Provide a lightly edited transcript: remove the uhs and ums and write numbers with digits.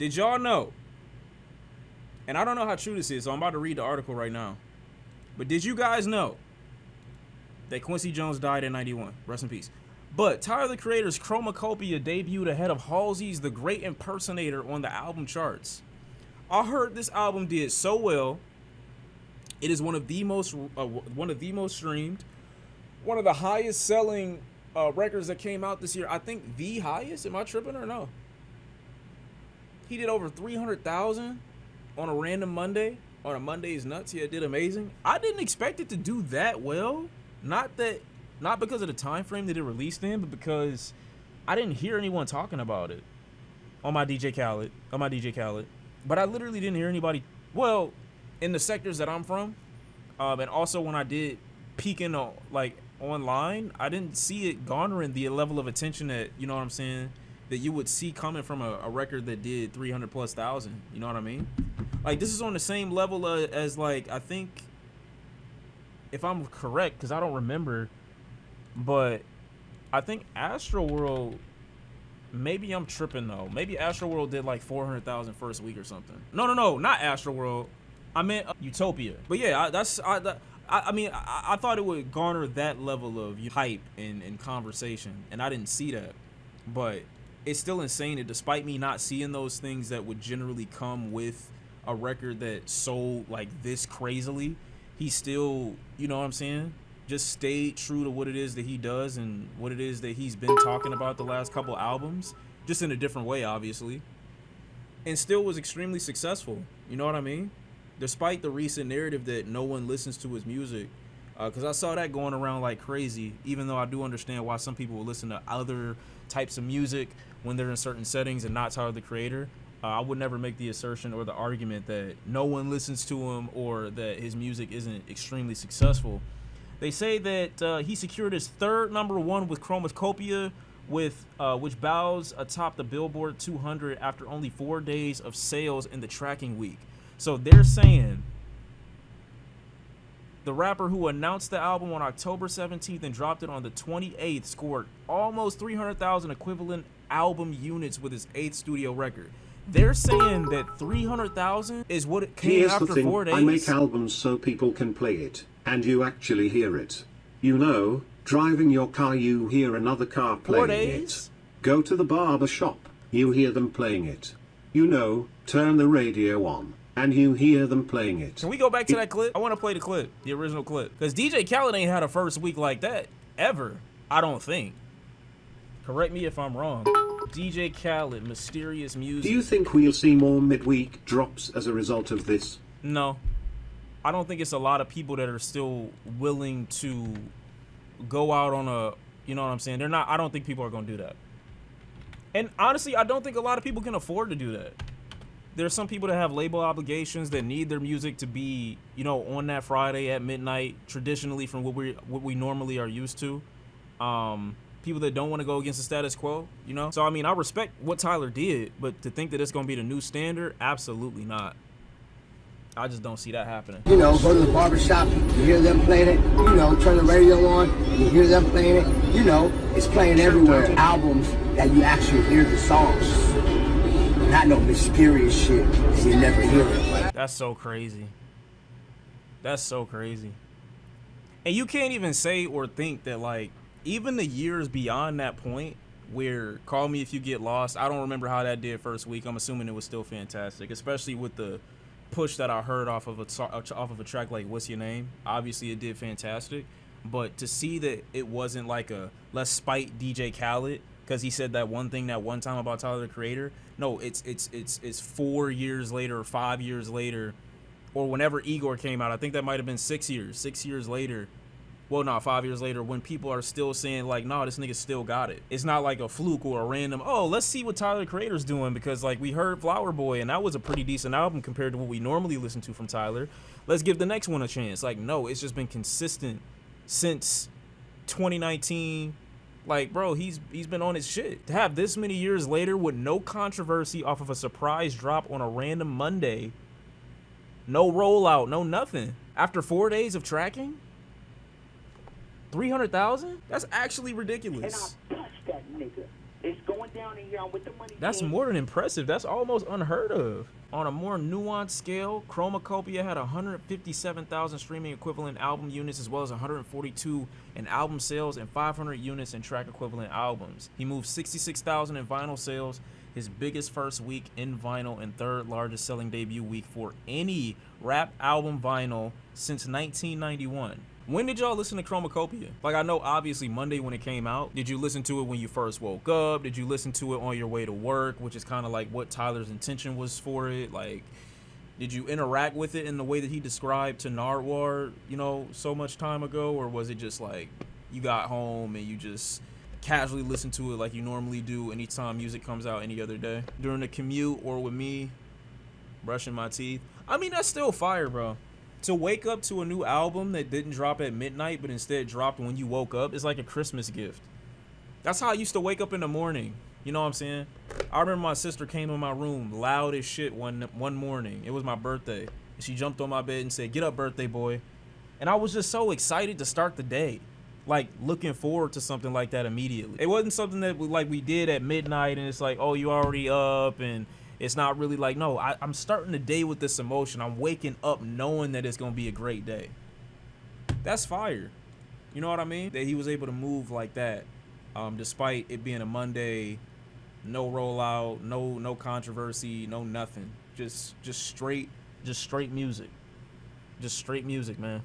Did y'all know? And I don't know how true this is, so I'm about to read the article right now. But did you guys know that Quincy Jones died in 91? Rest in peace. But Tyler, the Creator's Chromacopia debuted ahead of Halsey's The Great Impersonator on the album charts. I heard this album did so well. It is one of the most streamed, one of the highest selling records that came out this year. I think the highest. Am I tripping or no? He did over 300,000 on a random Monday. On a Monday's nuts. Yeah, it did amazing. I didn't expect it to do that well. Not because of the time frame that it released in, but because I didn't hear anyone talking about it on my DJ Khaled. But I literally didn't hear anybody. Well, in the sectors that I'm from, and also when I did peek in online, I didn't see it garnering the level of attention that, you know what I'm saying, that you would see coming from a record that did 300,000+. You know what I mean? Like, this is on the same level as like, I think, if I'm correct, because I don't remember, but I think Astroworld, maybe I'm tripping though. Maybe Astroworld did like 400,000 first week or something. No, not Astroworld. I meant Utopia. But yeah, I mean, I thought it would garner that level of hype and conversation, and I didn't see that. But it's still insane that despite me not seeing those things that would generally come with a record that sold like this crazily, he still, you know what I'm saying, just stayed true to what it is that he does and what it is that he's been talking about the last couple albums, just in a different way, obviously, and still was extremely successful. You know what I mean? Despite the recent narrative that no one listens to his music, because I saw that going around like crazy, even though I do understand why some people will listen to other types of music when they're in certain settings and not Tyler, the Creator. I would never make the assertion or the argument that no one listens to him or that his music isn't extremely successful. They say that he secured his third #1 with Chromacopia, which bows atop the Billboard 200 after only 4 days of sales in the tracking week. So they're saying the rapper who announced the album on October 17th and dropped it on the 28th scored almost 300,000 equivalent album units with his 8th studio record. They're saying that 300,000 is what it came Here's after the thing, 4 days. I make albums so people can play it, and you actually hear it. You know, driving your car, you hear another car playing it. Go to the barber shop, you hear them playing it. You know, turn the radio on, and you hear them playing it. Can we go back to that clip? I want to play the clip, the original clip. Because DJ Khaled ain't had a first week like that, ever. I don't think. Correct me if I'm wrong. DJ Khaled, Mysterious Music. Do you think we'll see more midweek drops as a result of this? No. I don't think it's a lot of people that are still willing to go out on a, you know what I'm saying? They're not, I don't think people are going to do that. And honestly, I don't think a lot of people can afford to do that. There's some people that have label obligations that need their music to be, you know, on that Friday at midnight, traditionally from what we normally are used to. People that don't want to go against the status quo, you know? So, I mean, I respect what Tyler did, but to think that it's going to be the new standard, absolutely not. I just don't see that happening. You know, go to the barbershop, you hear them playing it. You know, turn the radio on, you hear them playing it. You know, it's playing everywhere. Albums that you actually hear the songs. Not no mysterious shit, you never hear it. That's so crazy. That's so crazy. And you can't even say or think that, like, even the years beyond that point where Call Me If You Get Lost, I don't remember how that did first week. I'm assuming it was still fantastic, especially with the push that I heard off of a track like What's Your Name. Obviously, it did fantastic. But to see that it wasn't like a let's spite DJ Khaled because he said that one thing that one time about Tyler, the Creator. No, it's 4 years later or 5 years later, or whenever Igor came out. I think that might have been 6 years. 6 years later. Well, no, 5 years later, when people are still saying, like, no, this nigga still got it. It's not like a fluke or a random, oh, let's see what Tyler, the Creator's doing, because, like, we heard Flower Boy, and that was a pretty decent album compared to what we normally listen to from Tyler. Let's give the next one a chance. Like, no, it's just been consistent since 2019. Like, bro, he's been on his shit. To have this many years later with no controversy off of a surprise drop on a random Monday, no rollout, no nothing. After 4 days of tracking? 300,000? That's actually ridiculous. And I bust that nigga. It's going down That's more than impressive. That's almost unheard of. On a more nuanced scale, Chromacopia had 157,000 streaming equivalent album units, as well as 142 in album sales and 500 units in track equivalent albums. He moved 66,000 in vinyl sales, his biggest first week in vinyl and third largest selling debut week for any rap album vinyl since 1991. When did y'all listen to Chromacopia? Like, I know obviously Monday when it came out. Did you listen to it when you first woke up? Did you listen to it on your way to work, which is kind of like what Tyler's intention was for it? Like, did you interact with it in the way that he described to Nardwar, you know, so much time ago? Or was it just like you got home and you just casually listened to it like you normally do anytime music comes out any other day? During the commute or with me brushing my teeth? I mean, that's still fire, bro. To wake up to a new album that didn't drop at midnight but instead dropped when you woke up is like a Christmas gift. That's how I used to wake up in the morning. You know what I'm saying? I remember my sister came in my room loud as shit one morning. It was my birthday. She jumped on my bed and said, "Get up, birthday boy." And I was just so excited to start the day. Like, looking forward to something like that immediately. It wasn't something that we did at midnight and it's like, oh, you already up, and it's not really like, no, I'm starting the day with this emotion. I'm waking up knowing that it's going to be a great day. That's fire. You know what I mean? That he was able to move like that, despite it being a Monday, no rollout, no controversy, no nothing. Just straight music. Just straight music, man.